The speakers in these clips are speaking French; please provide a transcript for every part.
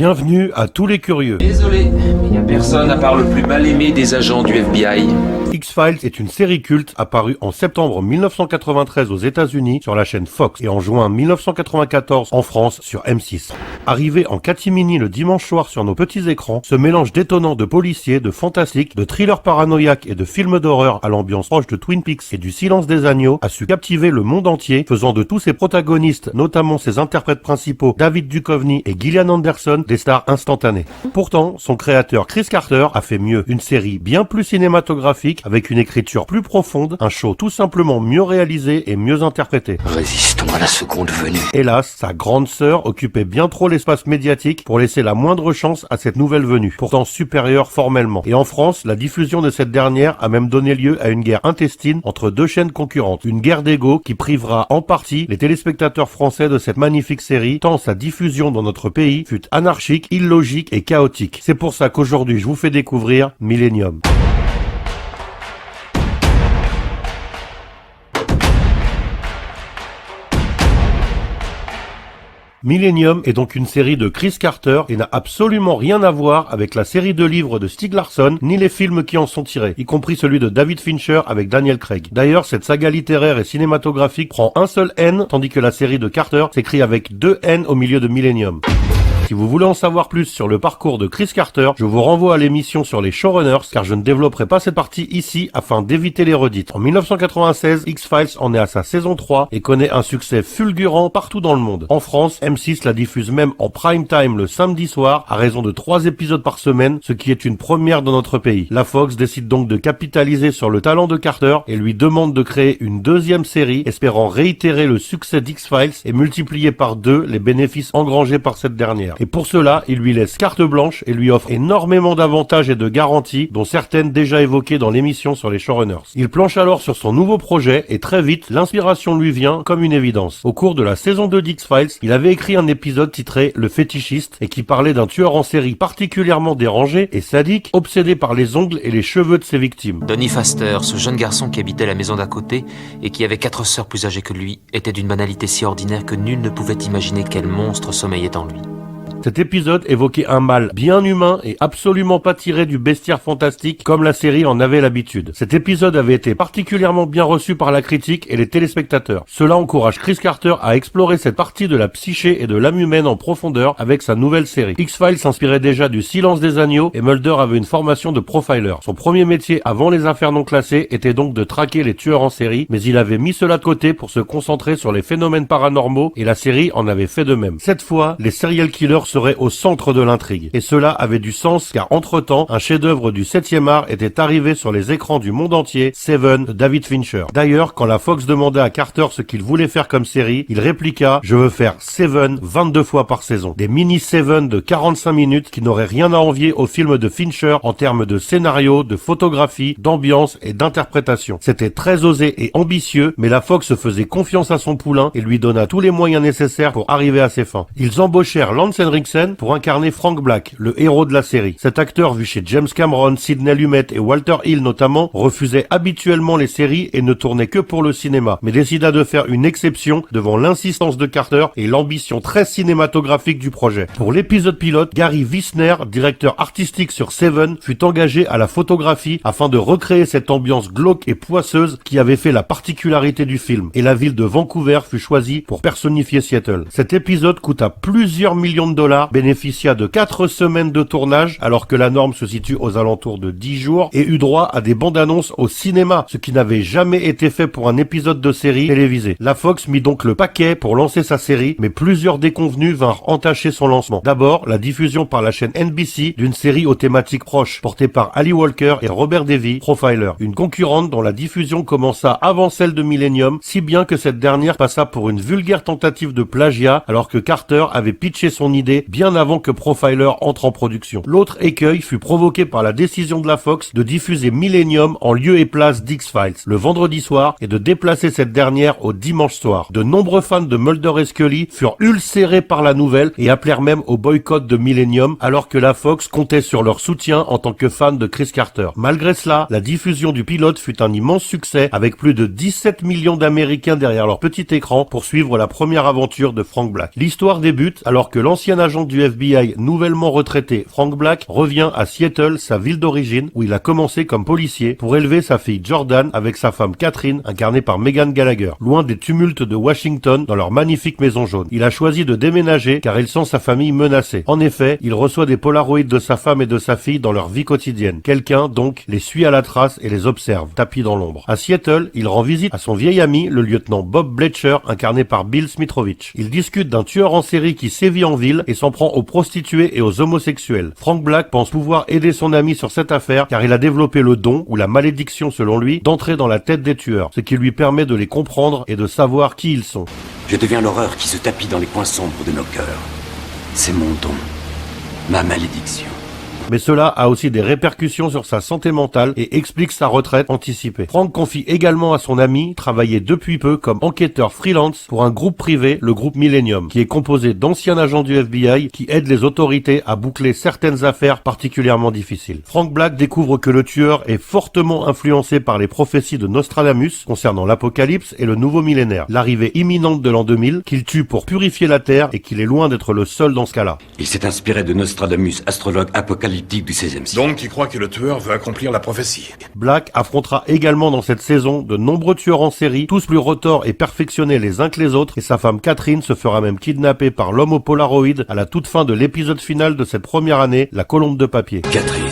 Bienvenue à tous les curieux. Désolé, il n'y a personne à part le plus mal aimé des agents du FBI. X-Files est une série culte apparue en septembre 1993 aux États-Unis sur la chaîne Fox et en juin 1994 en France sur M6. Arrivé en catimini le dimanche soir sur nos petits écrans, ce mélange détonnant de policiers, de fantastique, de thrillers paranoïaques et de films d'horreur à l'ambiance proche de Twin Peaks et du Silence des agneaux a su captiver le monde entier, faisant de tous ses protagonistes, notamment ses interprètes principaux David Duchovny et Gillian Anderson, des stars instantanées. Pourtant, son créateur Chris Carter a fait mieux, une série bien plus cinématographique avec une écriture plus profonde, un show tout simplement mieux réalisé et mieux interprété. Résistons à la seconde venue. Hélas, sa grande sœur occupait bien trop l'espace médiatique pour laisser la moindre chance à cette nouvelle venue, pourtant supérieure formellement. Et en France, la diffusion de cette dernière a même donné lieu à une guerre intestine entre deux chaînes concurrentes. Une guerre d'ego qui privera en partie les téléspectateurs français de cette magnifique série, tant sa diffusion dans notre pays fut anarchique, illogique et chaotique. C'est pour ça qu'aujourd'hui je vous fais découvrir Millennium. Millennium est donc une série de Chris Carter et n'a absolument rien à voir avec la série de livres de Stieg Larsson ni les films qui en sont tirés, y compris celui de David Fincher avec Daniel Craig. D'ailleurs, cette saga littéraire et cinématographique prend un seul N, tandis que la série de Carter s'écrit avec deux N au milieu de Millennium. Si vous voulez en savoir plus sur le parcours de Chris Carter, je vous renvoie à l'émission sur les showrunners, car je ne développerai pas cette partie ici afin d'éviter les redites. En 1996, X-Files en est à sa saison 3 et connaît un succès fulgurant partout dans le monde. En France, M6 la diffuse même en prime time le samedi soir à raison de 3 épisodes par semaine, ce qui est une première dans notre pays. La Fox décide donc de capitaliser sur le talent de Carter et lui demande de créer une deuxième série, espérant réitérer le succès d'X-Files et multiplier par 2 les bénéfices engrangés par cette dernière. Et pour cela, il lui laisse carte blanche et lui offre énormément d'avantages et de garanties, dont certaines déjà évoquées dans l'émission sur les showrunners. Il planche alors sur son nouveau projet et très vite, l'inspiration lui vient comme une évidence. Au cours de la saison 2 d'X-Files, il avait écrit un épisode titré Le fétichiste et qui parlait d'un tueur en série particulièrement dérangé et sadique, obsédé par les ongles et les cheveux de ses victimes. Donny Faster, ce jeune garçon qui habitait la maison d'à côté et qui avait 4 sœurs plus âgées que lui, était d'une banalité si ordinaire que nul ne pouvait imaginer quel monstre sommeillait en lui. Cet épisode évoquait un mal bien humain et absolument pas tiré du bestiaire fantastique comme la série en avait l'habitude. Cet épisode avait été particulièrement bien reçu par la critique et les téléspectateurs. Cela encourage Chris Carter à explorer cette partie de la psyché et de l'âme humaine en profondeur avec sa nouvelle série. X-Files s'inspirait déjà du Silence des agneaux et Mulder avait une formation de profiler. Son premier métier avant les affaires non classées était donc de traquer les tueurs en série, mais il avait mis cela de côté pour se concentrer sur les phénomènes paranormaux et la série en avait fait de même. Cette fois, les serial killers serait au centre de l'intrigue. Et cela avait du sens car entre-temps, un chef-d'œuvre du 7e art était arrivé sur les écrans du monde entier, Seven de David Fincher. D'ailleurs, quand la Fox demandait à Carter ce qu'il voulait faire comme série, il répliqua « Je veux faire Seven 22 fois par saison ». Des mini-Seven de 45 minutes qui n'auraient rien à envier au film de Fincher en termes de scénario, de photographie, d'ambiance et d'interprétation. C'était très osé et ambitieux, mais la Fox faisait confiance à son poulain et lui donna tous les moyens nécessaires pour arriver à ses fins. Ils embauchèrent Lance Henriksen pour incarner Frank Black, le héros de la série. Cet acteur, vu chez James Cameron, Sidney Lumet et Walter Hill notamment, refusait habituellement les séries et ne tournait que pour le cinéma, mais décida de faire une exception devant l'insistance de Carter et l'ambition très cinématographique du projet. Pour l'épisode pilote, Gary Wisner, directeur artistique sur Seven, fut engagé à la photographie afin de recréer cette ambiance glauque et poisseuse qui avait fait la particularité du film, et la ville de Vancouver fut choisie pour personnifier Seattle. Cet épisode coûta plusieurs millions de dollars, bénéficia de 4 semaines de tournage alors que la norme se situe aux alentours de 10 jours et eut droit à des bandes annonces au cinéma, ce qui n'avait jamais été fait pour un épisode de série télévisée. La Fox mit donc le paquet pour lancer sa série, mais plusieurs déconvenus vinrent entacher son lancement. D'abord, la diffusion par la chaîne NBC d'une série aux thématiques proches, portée par Ali Walker et Robert Davi, Profiler, une concurrente dont la diffusion commença avant celle de Millennium, si bien que cette dernière passa pour une vulgaire tentative de plagiat alors que Carter avait pitché son idée bien avant que Profiler entre en production. L'autre écueil fut provoqué par la décision de la Fox de diffuser Millennium en lieu et place d'X-Files le vendredi soir et de déplacer cette dernière au dimanche soir. De nombreux fans de Mulder et Scully furent ulcérés par la nouvelle et appelèrent même au boycott de Millennium alors que la Fox comptait sur leur soutien en tant que fan de Chris Carter. Malgré cela, la diffusion du pilote fut un immense succès avec plus de 17 millions d'Américains derrière leur petit écran pour suivre la première aventure de Frank Black. L'histoire débute alors que l'ancien agent agent du FBI nouvellement retraité, Frank Black, revient à Seattle, sa ville d'origine, où il a commencé comme policier, pour élever sa fille Jordan avec sa femme Catherine, incarnée par Megan Gallagher, loin des tumultes de Washington dans leur magnifique maison jaune. Il a choisi de déménager car il sent sa famille menacée. En effet, il reçoit des polaroïds de sa femme et de sa fille dans leur vie quotidienne. Quelqu'un, donc, les suit à la trace et les observe, tapis dans l'ombre. À Seattle, il rend visite à son vieil ami, le lieutenant Bob Bletcher, incarné par Bill Smitrovich. Il discute d'un tueur en série qui sévit en ville et s'en prend aux prostituées et aux homosexuels. Frank Black pense pouvoir aider son ami sur cette affaire car il a développé le don, ou la malédiction selon lui, d'entrer dans la tête des tueurs, ce qui lui permet de les comprendre et de savoir qui ils sont. Je deviens l'horreur qui se tapit dans les coins sombres de nos cœurs. C'est mon don, ma malédiction. Mais cela a aussi des répercussions sur sa santé mentale et explique sa retraite anticipée. Frank confie également à son ami travailler depuis peu comme enquêteur freelance pour un groupe privé, le groupe Millennium, qui est composé d'anciens agents du FBI qui aident les autorités à boucler certaines affaires particulièrement difficiles. Frank Black découvre que le tueur est fortement influencé par les prophéties de Nostradamus concernant l'apocalypse et le nouveau millénaire, l'arrivée imminente de l'an 2000, qu'il tue pour purifier la Terre et qu'il est loin d'être le seul dans ce cas-là. Il s'est inspiré de Nostradamus, astrologue apocalyptique du XVIe siècle. Donc tu crois que le tueur veut accomplir la prophétie? Black affrontera également dans cette saison de nombreux tueurs en série, tous plus retors et perfectionnés les uns que les autres, et sa femme Catherine se fera même kidnapper par l'homme au Polaroid à la toute fin de l'épisode final de cette première année, La Colombe de papier. Catherine.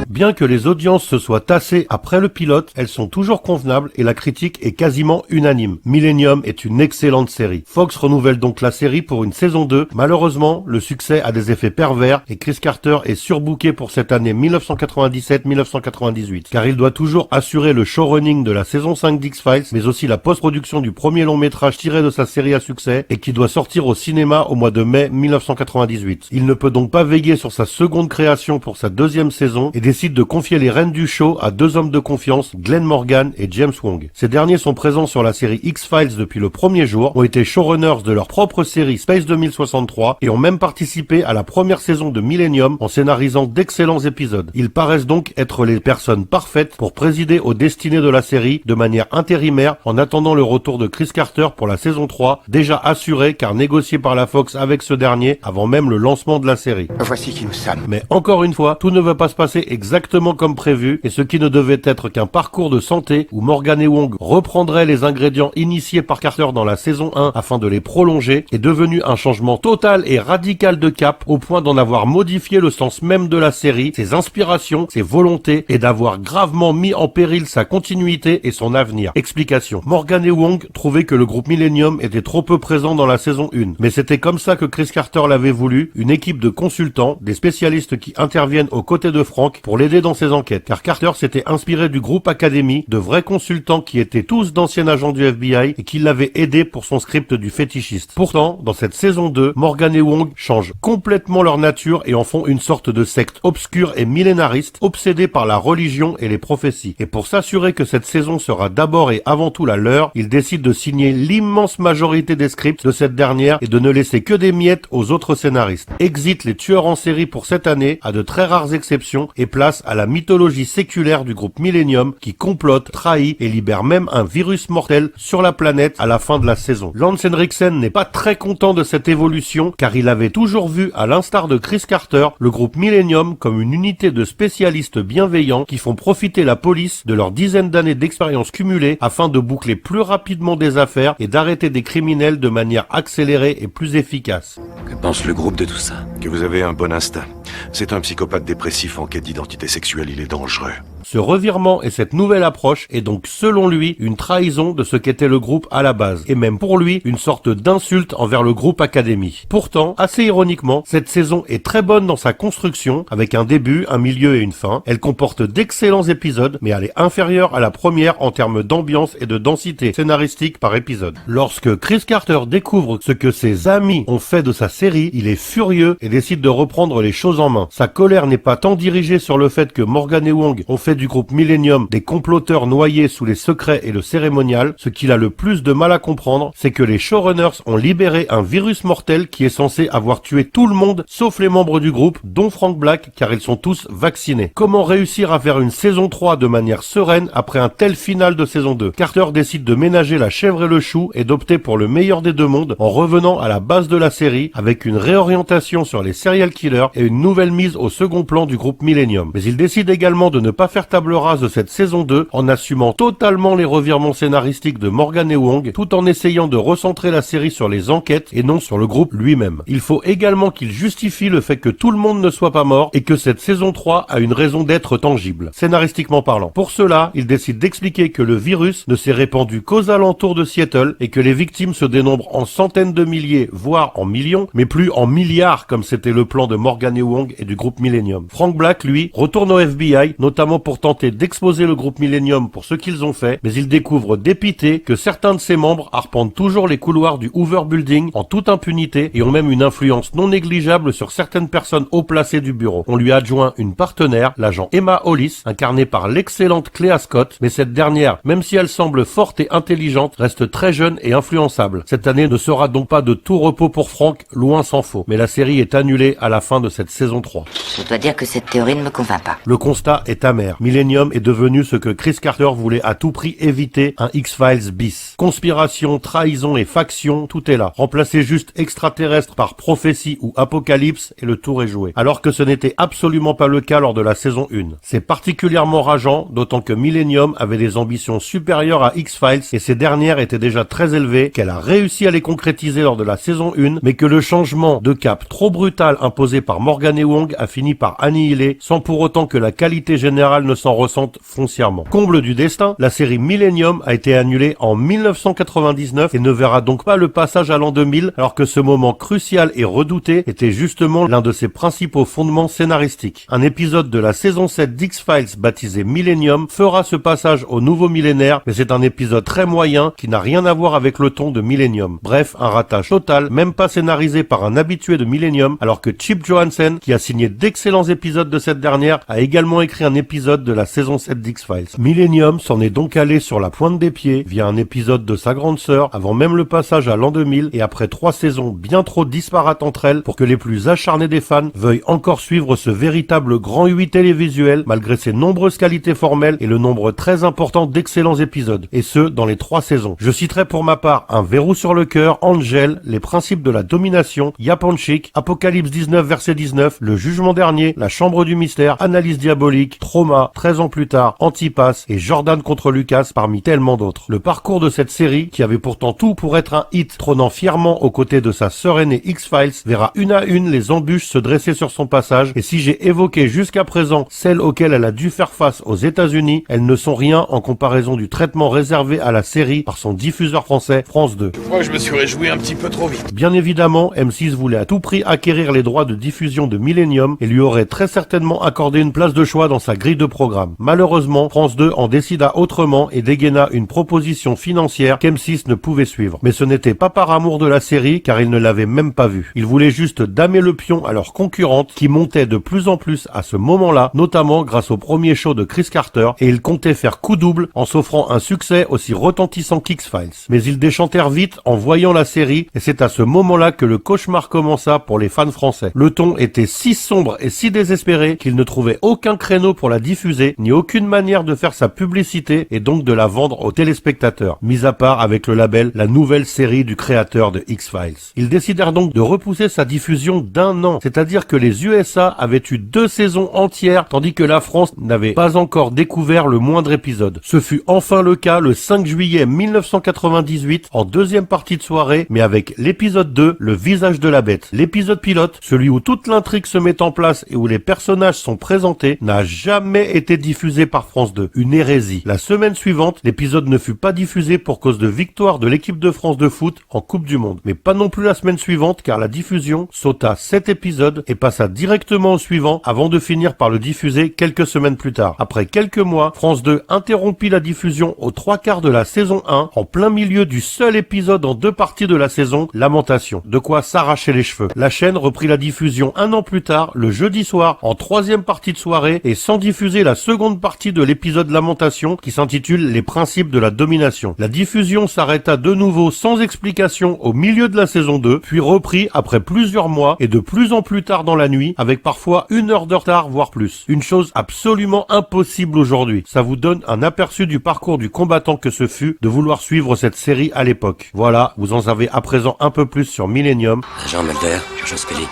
Bien que les audiences se soient tassées après le pilote, elles sont toujours convenables et la critique est quasiment unanime. Millennium est une excellente série. Fox renouvelle donc la série pour une saison 2. Malheureusement, le succès a des effets pervers et Chris Carter est surbooké pour cette année 1997-1998, car il doit toujours assurer le showrunning de la saison 5 d'X-Files, mais aussi la post-production du premier long métrage tiré de sa série à succès et qui doit sortir au cinéma au mois de mai 1998. Il ne peut donc pas veiller sur sa seconde création pour sa deuxième saison et décide de confier les rênes du show à deux hommes de confiance, Glenn Morgan et James Wong. Ces derniers sont présents sur la série X-Files depuis le premier jour, ont été showrunners de leur propre série Space 2063 et ont même participé à la première saison de Millennium en scénarisant d'excellents épisodes. Ils paraissent donc être les personnes parfaites pour présider aux destinées de la série de manière intérimaire en attendant le retour de Chris Carter pour la saison 3, déjà assuré car négocié par la Fox avec ce dernier avant même le lancement de la série. Voici qui nous sommes. Mais encore une fois, tout ne va pas se passer exactement comme prévu et ce qui ne devait être qu'un parcours de santé où Morgan et Wong reprendraient les ingrédients initiés par Carter dans la saison 1 afin de les prolonger est devenu un changement total et radical de cap au point d'en avoir modifié le sens même de la série, ses inspirations, ses volontés et d'avoir gravement mis en péril sa continuité et son avenir. Explication. Morgan et Wong trouvaient que le groupe Millennium était trop peu présent dans la saison 1, mais c'était comme ça que Chris Carter l'avait voulu, une équipe de consultants, des spécialistes qui interviennent aux côtés de Frank pour l'aider dans ses enquêtes, car Carter s'était inspiré du groupe Academy, de vrais consultants qui étaient tous d'anciens agents du FBI et qui l'avaient aidé pour son script du fétichiste. Pourtant, dans cette saison 2, Morgan et Wong changent complètement leur nature et en font une sorte de secte obscure et millénariste, obsédée par la religion et les prophéties. Et pour s'assurer que cette saison sera d'abord et avant tout la leur, ils décident de signer l'immense majorité des scripts de cette dernière et de ne laisser que des miettes aux autres scénaristes. Exit les tueurs en série pour cette année, à de très rares exceptions, et place à la mythologie séculaire du groupe Millennium qui complote, trahit et libère même un virus mortel sur la planète à la fin de la saison. Lance Henriksen n'est pas très content de cette évolution car il avait toujours vu, à l'instar de Chris Carter, le groupe Millennium comme une unité de spécialistes bienveillants qui font profiter la police de leurs dizaines d'années d'expérience cumulée afin de boucler plus rapidement des affaires et d'arrêter des criminels de manière accélérée et plus efficace. Que pense le groupe de tout ça? Que vous avez un bon instinct. C'est un psychopathe dépressif en quête d'identité sexuelle, il est dangereux. Ce revirement et cette nouvelle approche est donc selon lui une trahison de ce qu'était le groupe à la base, et même pour lui une sorte d'insulte envers le groupe Academy. Pourtant, assez ironiquement, cette saison est très bonne dans sa construction, avec un début, un milieu et une fin. Elle comporte d'excellents épisodes, mais elle est inférieure à la première en termes d'ambiance et de densité scénaristique par épisode. Lorsque Chris Carter découvre ce que ses amis ont fait de sa série, il est furieux et décide de reprendre les choses en en main. Sa colère n'est pas tant dirigée sur le fait que Morgan et Wong ont fait du groupe Millennium des comploteurs noyés sous les secrets et le cérémonial. Ce qu'il a le plus de mal à comprendre, c'est que les showrunners ont libéré un virus mortel qui est censé avoir tué tout le monde, sauf les membres du groupe, dont Frank Black, car ils sont tous vaccinés. Comment réussir à faire une saison 3 de manière sereine après un tel final de saison 2? Carter décide de ménager la chèvre et le chou et d'opter pour le meilleur des deux mondes en revenant à la base de la série avec une réorientation sur les serial killers et une nouvelle mise au second plan du groupe Millennium. Mais il décide également de ne pas faire table rase de cette saison 2 en assumant totalement les revirements scénaristiques de Morgan et Wong tout en essayant de recentrer la série sur les enquêtes et non sur le groupe lui-même. Il faut également qu'il justifie le fait que tout le monde ne soit pas mort et que cette saison 3 a une raison d'être tangible, scénaristiquement parlant. Pour cela, il décide d'expliquer que le virus ne s'est répandu qu'aux alentours de Seattle et que les victimes se dénombrent en centaines de milliers, voire en millions, mais plus en milliards comme c'était le plan de Morgan et Wong et du groupe Millennium. Frank Black, lui, retourne au FBI, notamment pour tenter d'exposer le groupe Millennium pour ce qu'ils ont fait, mais il découvre dépité que certains de ses membres arpentent toujours les couloirs du Hoover Building en toute impunité et ont même une influence non négligeable sur certaines personnes haut placées du bureau. On lui adjoint une partenaire, l'agent Emma Hollis, incarnée par l'excellente Clea Scott, mais cette dernière, même si elle semble forte et intelligente, reste très jeune et influençable. Cette année ne sera donc pas de tout repos pour Frank, loin s'en faut. Mais la série est annulée à la fin de cette saison 3. Je dois dire que cette théorie ne me convainc pas. Le constat est amer. Millennium est devenu ce que Chris Carter voulait à tout prix éviter, un X-Files bis. Conspiration, trahison et faction, tout est là. Remplacer juste extraterrestre par prophétie ou apocalypse et le tour est joué. Alors que ce n'était absolument pas le cas lors de la saison 1. C'est particulièrement rageant, d'autant que Millennium avait des ambitions supérieures à X-Files et ces dernières étaient déjà très élevées, qu'elle a réussi à les concrétiser lors de la saison 1, mais que le changement de cap trop brutal imposé par Morgan et Wong a fini par annihiler, sans pour autant que la qualité générale ne s'en ressente foncièrement. Comble du destin, la série Millennium a été annulée en 1999 et ne verra donc pas le passage à l'an 2000, alors que ce moment crucial et redouté était justement l'un de ses principaux fondements scénaristiques. Un épisode de la saison 7 d'X-Files baptisé Millennium fera ce passage au nouveau millénaire, mais c'est un épisode très moyen qui n'a rien à voir avec le ton de Millennium. Bref, un ratage total, même pas scénarisé par un habitué de Millennium, alors que Chip Johansen, qui a signé d'excellents épisodes de cette dernière, a également écrit un épisode de la saison 7 d'X-Files. Millennium s'en est donc allé sur la pointe des pieds via un épisode de sa grande sœur, avant même le passage à l'an 2000 et après 3 saisons bien trop disparates entre elles pour que les plus acharnés des fans veuillent encore suivre ce véritable grand 8 télévisuel malgré ses nombreuses qualités formelles et le nombre très important d'excellents épisodes, et ce, dans les 3 saisons. Je citerai pour ma part Un verrou sur le cœur, Angel, Les principes de la domination, Yapanchik, Apocalypse 19 verset 19, Le jugement dernier, La chambre du mystère, Analyse diabolique, Trauma, 13 ans plus tard, Antipass et Jordan contre Lucas parmi tellement d'autres. Le parcours de cette série, qui avait pourtant tout pour être un hit, trônant fièrement aux côtés de sa sœur aînée X-Files, verra une à une les embûches se dresser sur son passage, et si j'ai évoqué jusqu'à présent celles auxquelles elle a dû faire face aux États-Unis, elles ne sont rien en comparaison du traitement réservé à la série par son diffuseur français, France 2. Je crois que je me suis réjoui un petit peu trop vite. Bien évidemment, M6 voulait à tout prix acquérir les droits de diffusion de Millennium et lui aurait très certainement accordé une place de choix dans sa grille de programme. Malheureusement, France 2 en décida autrement et dégaina une proposition financière qu'M6 ne pouvait suivre. Mais ce n'était pas par amour de la série, car ils ne l'avaient même pas vue. Ils voulaient juste damer le pion à leur concurrente qui montait de plus en plus à ce moment-là, notamment grâce au premier show de Chris Carter, et ils comptaient faire coup double en s'offrant un succès aussi retentissant qu'X-Files. Mais ils déchantèrent vite en voyant la série, et c'est à ce moment-là que le cauchemar commença pour les fans français. Le ton était si sombre et si désespéré qu'ils ne trouvaient aucun créneau pour la diffuser, ni aucune manière de faire sa publicité et donc de la vendre aux téléspectateurs, mis à part avec le label La Nouvelle Série du créateur de X-Files. Ils décidèrent donc de repousser sa diffusion d'1 an, c'est-à-dire que les USA avaient eu 2 saisons entières, tandis que la France n'avait pas encore découvert le moindre épisode. Ce fut enfin le cas le 5 juillet 1998, en deuxième partie de soirée, mais avec l'épisode 2, Le visage de la bête. L'épisode pilote, celui où toute l'intrigue se met en place et où les personnages sont présentés, n'a jamais été diffusé par France 2. Une hérésie. La semaine suivante, l'épisode ne fut pas diffusé pour cause de victoire de l'équipe de France de foot en Coupe du Monde. Mais pas non plus la semaine suivante, car la diffusion sauta 7 épisodes et passa directement au suivant avant de finir par le diffuser quelques semaines plus tard. Après quelques mois, France 2 interrompit la diffusion aux 3/4 de la saison 1, en plein milieu du seul épisode en 2 parties de la saison, Lamentation. De quoi s'arracher les cheveux. La chaîne reprit la diffusion 1 an plus plus tard, le jeudi soir, en troisième partie de soirée, et sans diffuser la seconde partie de l'épisode Lamentation qui s'intitule Les principes de la domination. La diffusion s'arrêta de nouveau sans explication au milieu de la saison 2, puis repris après plusieurs mois et de plus en plus tard dans la nuit, avec parfois 1 heure de retard, voire plus. Une chose absolument impossible aujourd'hui. Ça vous donne un aperçu du parcours du combattant que ce fut de vouloir suivre cette série à l'époque. Voilà, vous en savez à présent un peu plus sur Millennium. Agent Mulder, Joe Scully,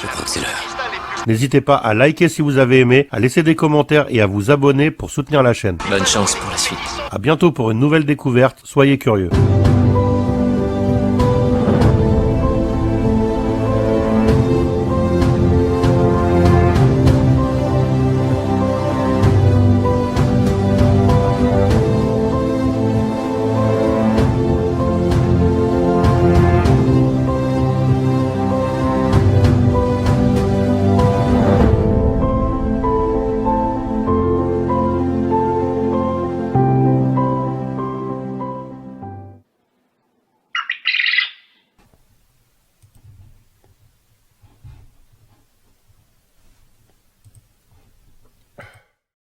je crois que c'est l'heure. N'hésitez pas à liker si vous avez aimé, à laisser des commentaires et à vous abonner pour soutenir la chaîne. Bonne chance pour la suite. À bientôt pour une nouvelle découverte, soyez curieux.